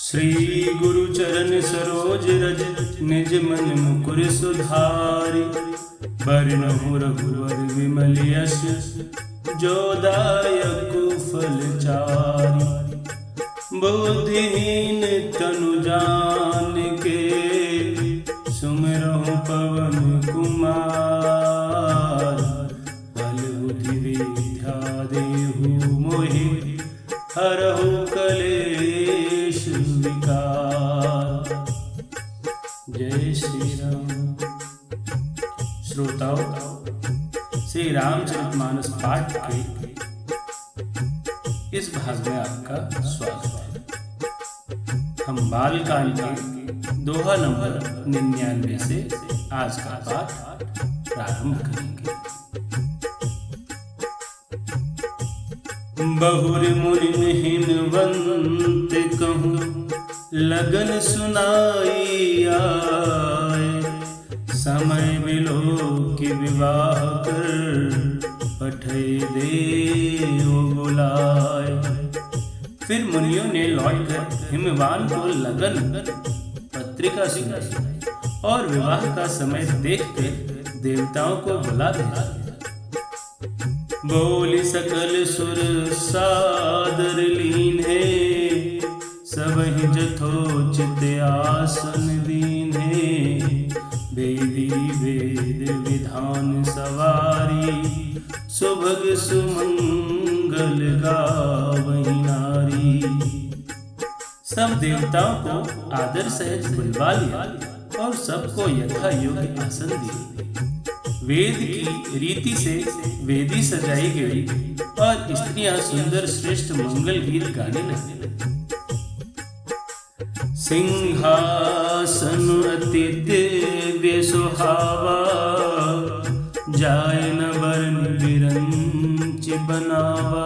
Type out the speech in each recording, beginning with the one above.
श्री गुरु चरण सरोज रज निज मन मुकुर सुधारि। बरनहु रघुवर विमल यश जो दायक फल चारि। बुद्धिहीन तनु जानिके सुमिरहु पवन कुमार। बल बुद्धि विद्या देहु मोहि हरहु कलेश विकार। जय श्री राम। श्रोताओं, श्री रामचरितमानस पाठ के इस भाग में आपका स्वागत है। हम बालकाल के दोहा नंबर 99 से आज का पाठ प्रारंभ करेंगे। बहुर मुनि हिमवंत कहूँ लगन सुनाई आए। समय मिलो कि विवाह कर पठे देव बुलाए। फिर मुनियों ने लौटकर हिमवान को लगन पत्रिका सुनाई और विवाह का समय देखकर देवताओं को बुला दिया। बोली सकल सुर सादर लीन्हे सबहि जथोचित आसन दीन्हे। वेदी वेद विधान सवारी सुभग सुमंगल गावहीं नारी। सब देवताओं को आदर सहित बुलवा लिया और सबको यथा योग्य आसन दिए। वेद की रीति से वेदी सजाई गई और स्त्रियां सुंदर श्रेष्ठ मंगल गीत गाने लगी। सिंहासन अति दिव्य सुहावा जाय न वरण विरंच बनावा।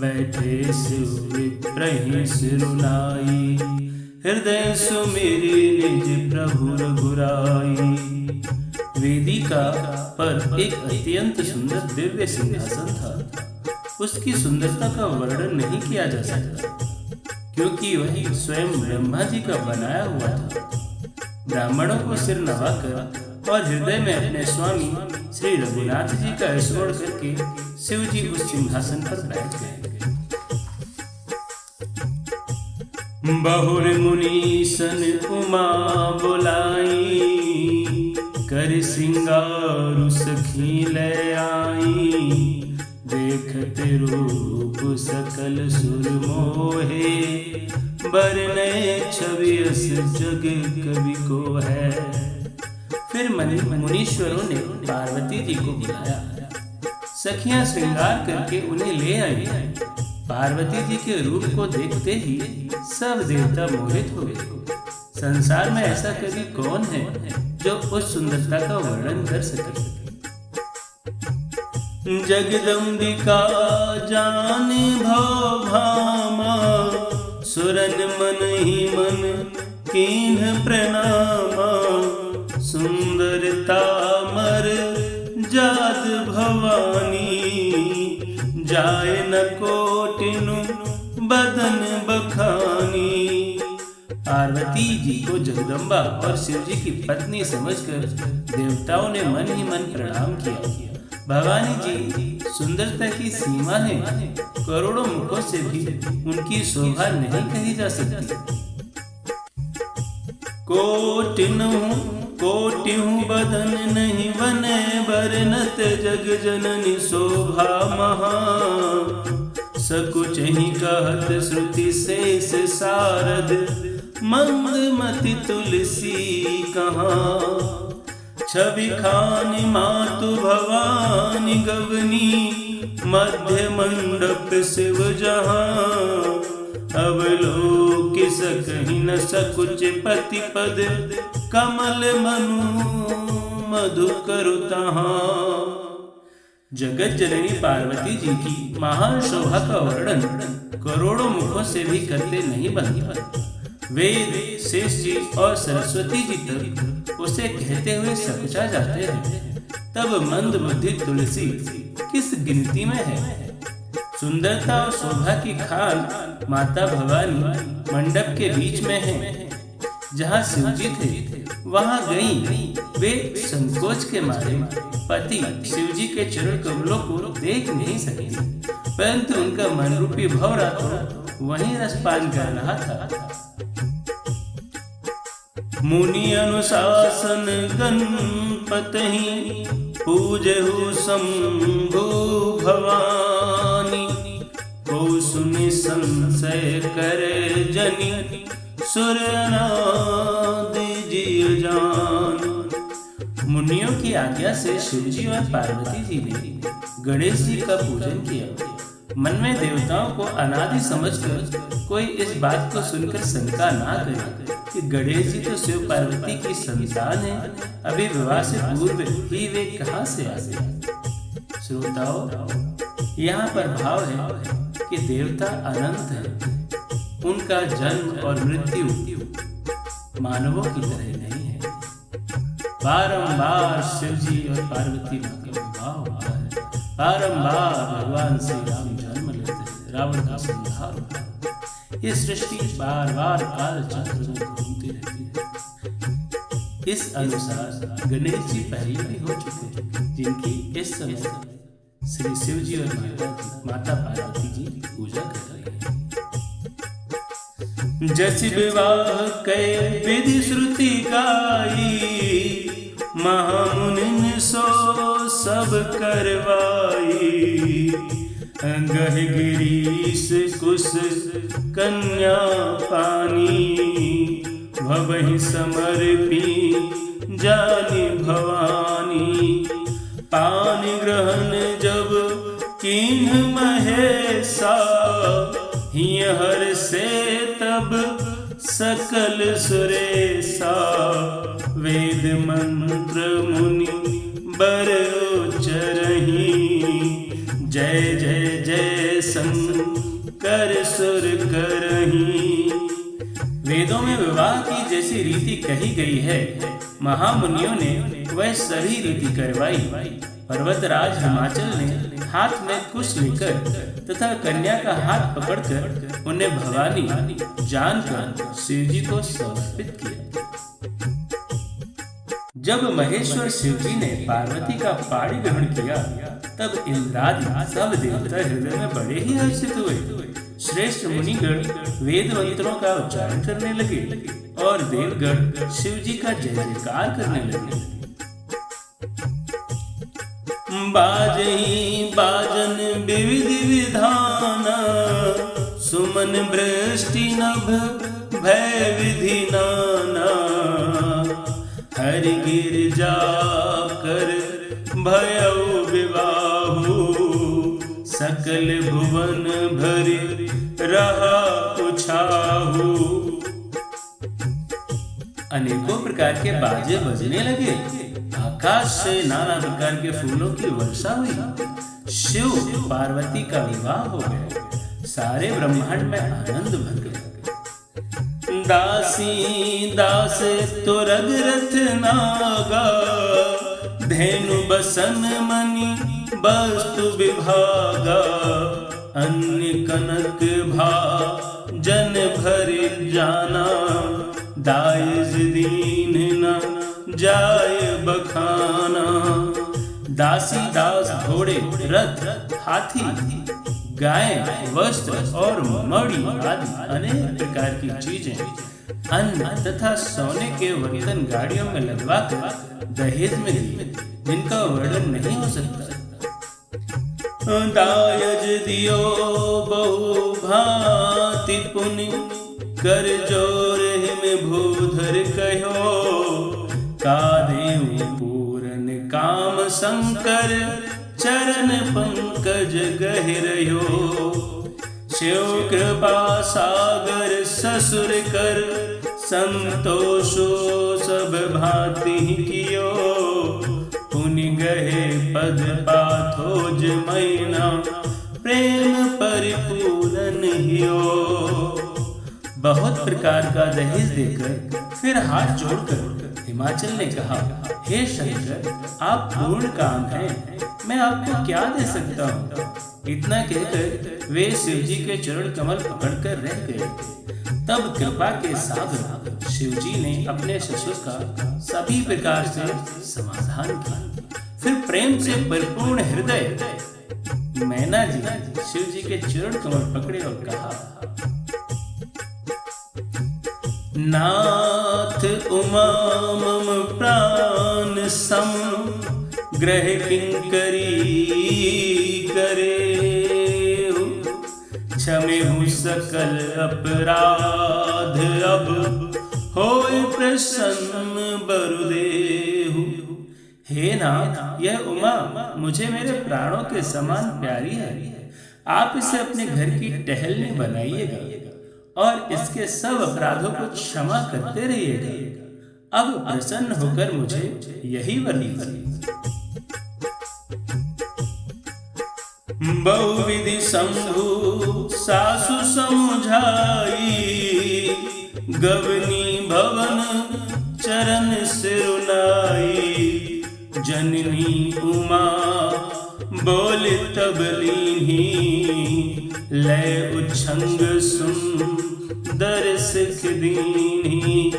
बैठे शिव विप्रहि सिरुनाई हृदय सुमिरि निज प्रभु रघुराई। वेदिका पर एक अत्यंत सुंदर दिव्य सिंहासन था। उसकी सुंदरता का वर्णन नहीं किया जा सकता क्योंकि वही स्वयं ब्रह्मा जी का बनाया हुआ था। ब्राह्मणों को सिर नवाकर और हृदय में अपने स्वामी श्री रघुनाथ जी का स्मरण करके शिव जी उस सिंहासन पर बैठ गए। बहुर मुनीसन उमा बुलाई कर सिंगार सखी ले आई। देखते रूप सकल सुर मोहे बरने छवि अस जग कवि को है। फिर मुनीश्वरों ने पार्वती जी को बुलाया। सखियां श्रृंगार करके उन्हें ले आई। पार्वती जी के रूप को देखते ही सब देवता मोहित हो गए। संसार में ऐसा कवि कौन है जो उस सुंदरता का वर्णन कर सके। जगदम्बिका जाने भव भामा सुरन मन ही मन कीन्ह प्रणामा। सुंदरता मर जात भवानी जाय न कोटिनु बदन बखानी। पार्वती जी को जगदम्बा और शिव जी की पत्नी समझकर देवताओं ने मन ही मन प्रणाम किया। भवानी जी सुंदरता की सीमा है। करोड़ों मुखों से भी उनकी शोभा नहीं कही जा सकती। कोटिहु बदन नहीं बने बरनत जग जननी शोभा महा। सकुच ही कहत श्रुति शेष सारद मंदमति तुलसी कहाँ। छवि खानी मातु भवानी गवनी मध्य मंडप शिव जहाँ। अवलोक सकहि न सकुच पति पद कमल मनु मधु करु तहाँ। जगत जननी पार्वती जी की महान शोभा का वर्णन करोड़ों मुखों से भी करते नहीं बनता। वेद शेष जी और सरस्वती जी तक उसे कहते हुए सकुचा जाते हैं। तब मंद बुद्धि तुलसी किस गिनती में है। सुंदरता और शोभा की खान माता भवानी मंडप के बीच में है। जहाँ शिवजी थे वहां गई। वे संकोच के मारे पति शिवजी के चरण कमलों को देख नहीं सकी, परंतु उनका मन रूपी भवरात्र वहीं रसपान कर रहा था। मुनि अनुशासन गणपतहि पूजहु शंभु भवानी। को सुनि संशय करे जनि सुर अनादि जिय जान। मुनियों की आज्ञा से शिवजी और पार्वती जी ने गणेश जी का पूजन किया। मन में देवताओं को अनादि समझकर कोई इस बात को सुनकर शंका ना करे कि गणेश जी तो शिव पार्वती की संतान है, अभी विवाह से पूर्व ही वे कहां से आ गए। श्रोताओं, यहाँ पर भाव है कि देवता अनंत है, उनका जन्म और मृत्यु मानवों की तरह नहीं है। बारंबार शिवजी और पार्वती का विवाह होता है, बारंबार भगवान श्री राम जन्म लेते हैं, रावण का संहार होता है। ये सृष्टि बार बार काल चक्र में घूमती रहती है। इस अनुसार गणेश जी पहले भी हो चुके हैं, जिनकी इस समय श्री शिव जी और माता पार्वती जी पूजा कर रही है। जस विवाह कै विधि श्रुति गाई, महामुनिन सो सब करवाई। गह गिरीश कुश कन्या पानी, भवहि समर्पी जानी भवानी। पान ग्रहण जब कीन्ह महेशा, हियहर से तब सकल सुरेशा। वेद मंत्र मुनि बर उच्चरहि, जय जय जय शंकर सुर करहि। वेदों में विवाह की जैसी रीति कही गई है, महामुनियों ने वह सभी रीति करवाई। पर्वतराज हिमाचल ने हाथ में कुश लेकर तथा कन्या का हाथ पकड़कर उन्हें भवानी जानकर शिवजी को समर्पित किया। जब महेश्वर शिवजी ने पार्वती का पाणी ग्रहण किया, तब इंद्रादि सब देवता हृदय में बड़े ही हर्षित हुए। श्रेष्ठ मुनिगण वेद मंत्रों का उच्चारण करने लगे और देवगण शिवजी का जय जयकार करने लगे। बाजहि बाजन विविधि विधान, सुमन वृष्टि नभ भय विधि नाना। हरि गिरजा कर भयउ विवाहु, सकल भुवन भरि रहा उछाहु। अनेकों प्रकार के बाजे बजने लगे, आकाश से नाना प्रकार के फूलों की वर्षा हुई। शिव पार्वती का विवाह हो गया, सारे ब्रह्मांड में आनंद भर गया। दासी दास तुरग रथ नागा, धेनु बसन मणि वस्तु विभागा। अन्य कनक भा जन भर जाना, दायज दीन न जाय बखाना। दासी दास घोड़े रथ हाथी गाय वस्त्र और मणि आदि अनेक प्रकार की चीजें अन्न तथा सोने के बर्तन गाड़ियों में लगवाकर दहेज में दिए, जिनका वर्णन नहीं हो सकता। दायज दियो बहु भांति पुनि, कर जोर हिम भूधर कहो। कादेव पूरन काम शंकर, चरण पंकज गहिरयो। शिव कृपा सागर ससुर कर, संतोषो सब भांति कियो। पुनि गहे पद पाथोज मैना, प्रेम परिपूरन हियो। बहुत प्रकार का दहेज देकर फिर हाथ जोड़कर हिमाचल ने कहा, हे शंकर, आप पूर्ण काम हैं, मैं आपको क्या दे सकता हूँ। इतना कहकर वे शिव जी के चरण कमल पकड़कर रह गए। तब कृपा के सागर शिव जी ने अपने ससुर का सभी प्रकार से समाधान किया। फिर प्रेम से भरपूर्ण हृदय मैना जी शिव जी के चरण कमल पकड़े और कहा, नाथ उमा मम प्राण सम ग्रह किंकरी करे, क्षमेहु सकल अपराध अब होय प्रसन्न बरुदेहु। हे नाथ, यह उमा मुझे मेरे प्राणों के समान प्यारी है। आप इसे अपने घर की टहलनी बनाइएगा और इसके सब अपराधों को क्षमा करते रहिएगा। अब प्रसन्न होकर मुझे यही वर दीजिए। बहुविधि शंभु सासु समझाई, गवनी भवन चरण सिरुनाई। जननी उमा बोल तब लीन्ही, लय उच्छंग सुंदर सिख दीन्ही।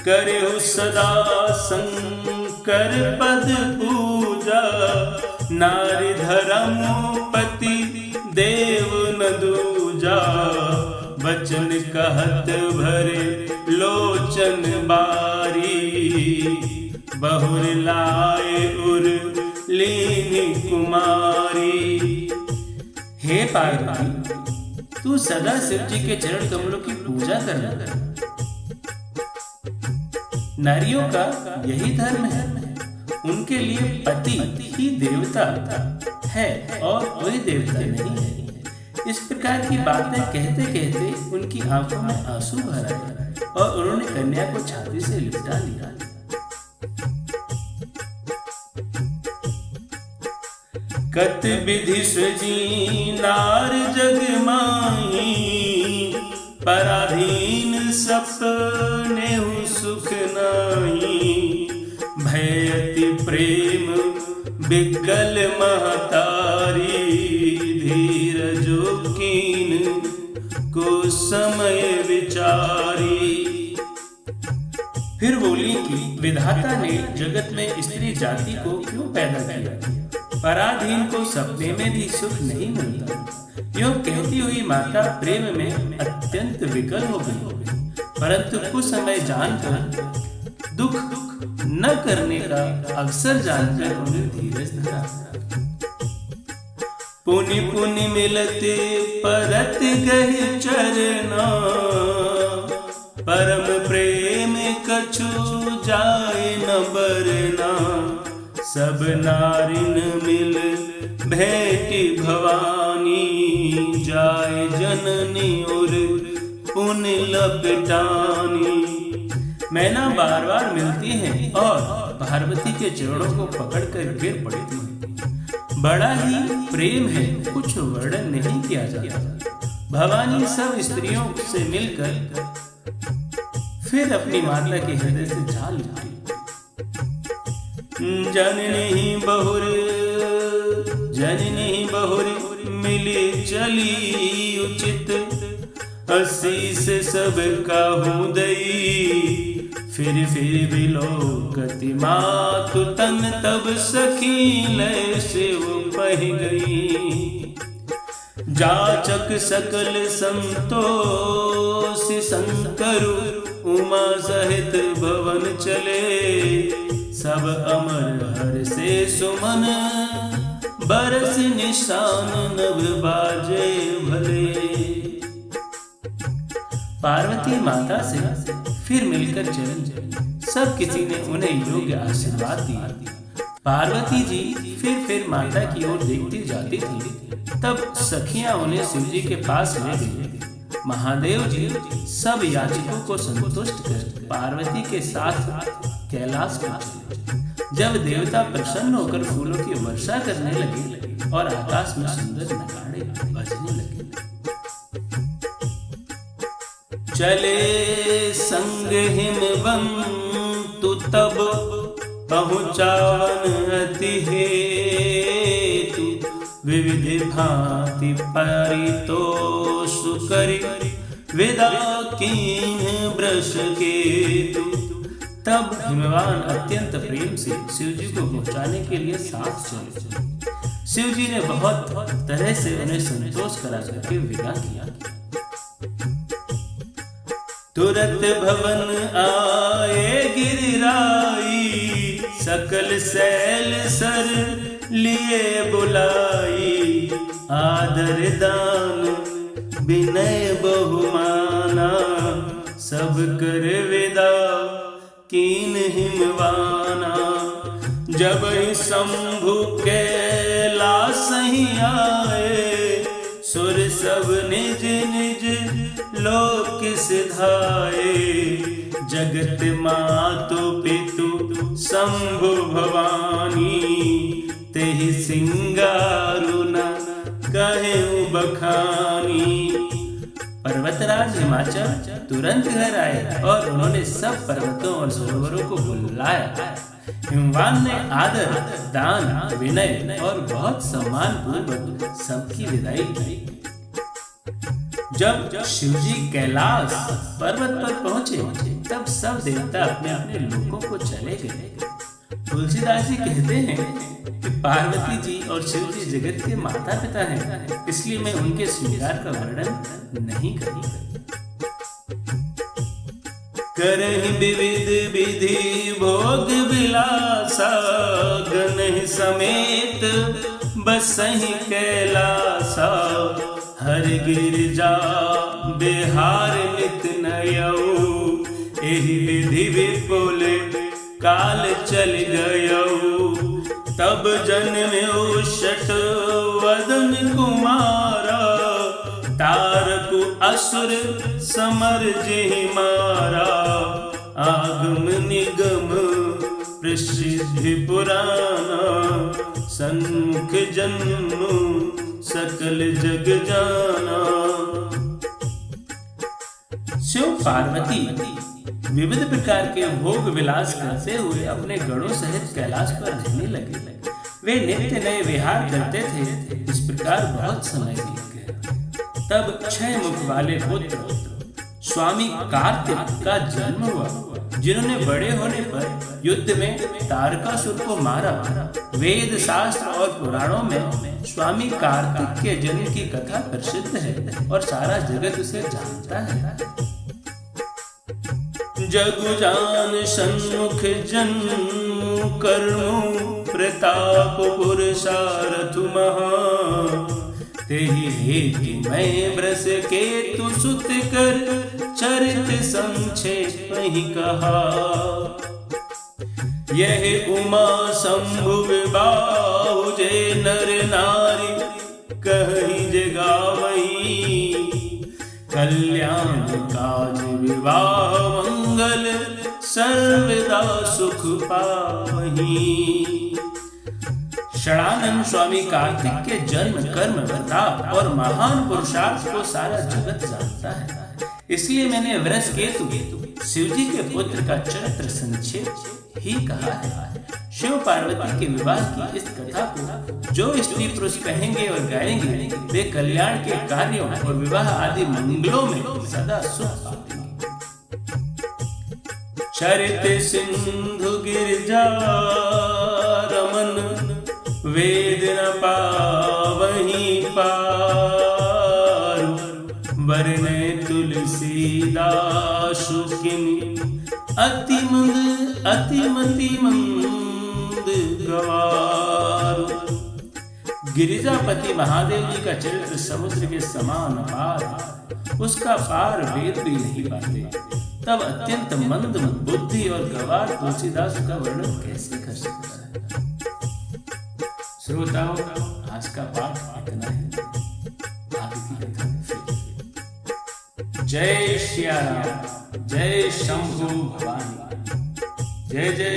करहु सदा शंकर पद पूजा, नारी धर्म पति देव न दूजा। वचन कहत भरे लोचन बारी, बहुर लाए उर लीनी कुमारी। हे पार्वती, तू सदा शिव जी के चरण कमलों की पूजा करना। नारियों का यही धर्म है। उनके लिए पति ही देवता है और कोई देवता नहीं है। इस प्रकार की बातें कहते कहते उनकी आंखों में आंसू भर आए और उन्होंने कन्या को छाती से लिपटा लिया। कत विधि सजी नार जग माही, पराधीन सपने सुख नाही। भयति प्रेम बिकल महतारी, धीरजो कीन को समय विचारी। फिर बोली कि विधाता ने जगत में स्त्री जाति को क्यों पैदा किया। पराधीन को सपने में भी सुख नहीं मिलता। यो कहती हुई माता प्रेम में अत्यंत विकल हो गई, परंतु कुछ समय जानकर दुख न करने का अवसर जानकर उन्हें धीरज धरा। पुनि पुनि मिलते परत गए चरना, परम प्रेम कछु जाए न बरना। सब नारिन मिल भेटी भवानी, जाए जननी और पुनि लपटानी। मैना बार बार मिलती हैं और पार्वती के चरणों को पकड़कर गिर पड़ती हैं। बड़ा ही प्रेम है, कुछ वर्णन नहीं किया जाता। भवानी सब स्त्रियों से मिलकर फिर अपनी माता के हृदय से जा लुटी। जननी बहुर मिली चली उचित, हसी से सब काहू दई। फिर बिलोकति मातु तन, तब सखी लय से वो पह गई। जाचक सकल संतोष शंकरु, उमा सहित भवन चले। सब अमर हर से सुमन, बरस निशान नभ बाजे भले। पार्वती माता से फिर मिलकर चली। सब किसी ने उन्हें योग्य आशीर्वाद दिया। पार्वती जी फिर माता की ओर देखती जाती थी। तब सखियां उन्हें शिव जी के पास ले गई। महादेव जी सब याचकों को संतुष्ट कर पार्वती के साथ कैलाश पहुंचे। जब देवता प्रसन्न होकर फूलों की वर्षा करने लगे और आकाश में सुंदर नगाड़े बजने लगे। चले संग हिमवंतु तब पहुँचावन अति हे, विविध भांति परितोष करि वेदा कीन ब्रश केतु। तब हिमवान अत्यंत प्रेम से शिव जी को पहुंचाने के लिए साथ चले। शिव जी ने बहुत तरह से उन्हें संतोष करा करके विदा किया। तुरंत भवन आए गिरिराई, सकल सैल सर लिए बुलाई। आदर दान विनय बहुमाना, सब कर विदा कीन हिमवाना। जब ही शंभु कैलाश ही आए, सुर सब निज निज लोक सिधाए। जगत मातु पितु शंभु भवानी, तेहि सिंगारु न कहेउ बखानी। पर्वतराज हिमाचल तुरंत घर आए और उन्होंने सब पर्वतों और सरोवरों को बुलाया। हिमवान ने आदर दान विनय और बहुत सम्मान पूर्वक सबकी विदाई की। जब शिवजी कैलाश पर्वत पर पहुंचे तब सब देवता अपने अपने लोकों को चले गए। तुलसीदास जी कहते हैं कि पार्वती जी और शिव जी जगत के माता पिता हैं, इसलिए मैं उनके श्रृंगार का वर्णन नहीं करूंगा। करहि विविध विधि भोग विलासा, गण समेत बसहि कैलासा। हर गिरजा बिहार नित नयऊ, एहि विधि विपुल काल चल गयऊ। तब जन्म्यो शठ वदन कुमारा, तारकु असुर समर जेहि मारा। आगम निगम प्रसिद्धि पुराना, सन्मुख जन्म सकल जग जाना। शिव पार्वती विविध प्रकार के भोग विलास करते हुए अपने गणों सहित कैलाश पर रहने लगे। वे नित्य नए विहार करते थे। इस प्रकार बहुत समय बीत गया। तब 6 मुख वाले पुत्र स्वामी कार्तिक का जन्म हुआ, जिन्होंने बड़े होने पर युद्ध में तारकासुर को मारा। वेद शास्त्र और पुराणों में स्वामी कार्तिक के जन्म की कथा प्रसिद्ध है और सारा जगत उसे जानता है। जगु जान सन्मुख जन्म कर्म, प्रताप पुरुषारथ महा। तेहि हेतु मैं ब्रस केतु सुत कर, चरित संक्षेप ही कहा। यह उमा शंभु विबाहु, जे नर नारी कहि जगावई। कल्याण काज विवाह मंगल, सर्वदा सुख पावही। षडानंद स्वामी कार्तिक के जन्म कर्म प्रताप और महान पुरुषार्थ को सारा जगत जानता है, इसलिए मैंने वृष केतु शिव जी के पुत्र का चरित्र संक्षेप ही कहा है। शिव पार्वती के विवाह की इस कथा को जो स्त्री पुरुष कहेंगे और गाएंगे, वे कल्याण के कार्यों और विवाह आदि मंगलों में सदा सुख पाएंगे। चरित सिंधु गिरजा रमन, वेद न पावहि पार। वरने तुलसीदास किन, अतिमति मंद गवार। गिरिजापति महादेव जी का चरित्र समुद्र के समान अपार, उसका पार वेद भी नहीं पाते। तब अत्यंत मंद बुद्धि और गवार तुलसीदास का वर्णन कैसे कर सकता है। श्रोताओं, आज का पाठ इतना है। आगे की कथा में फिर। जय श्री राम, जय शंभु भवानी, जय जय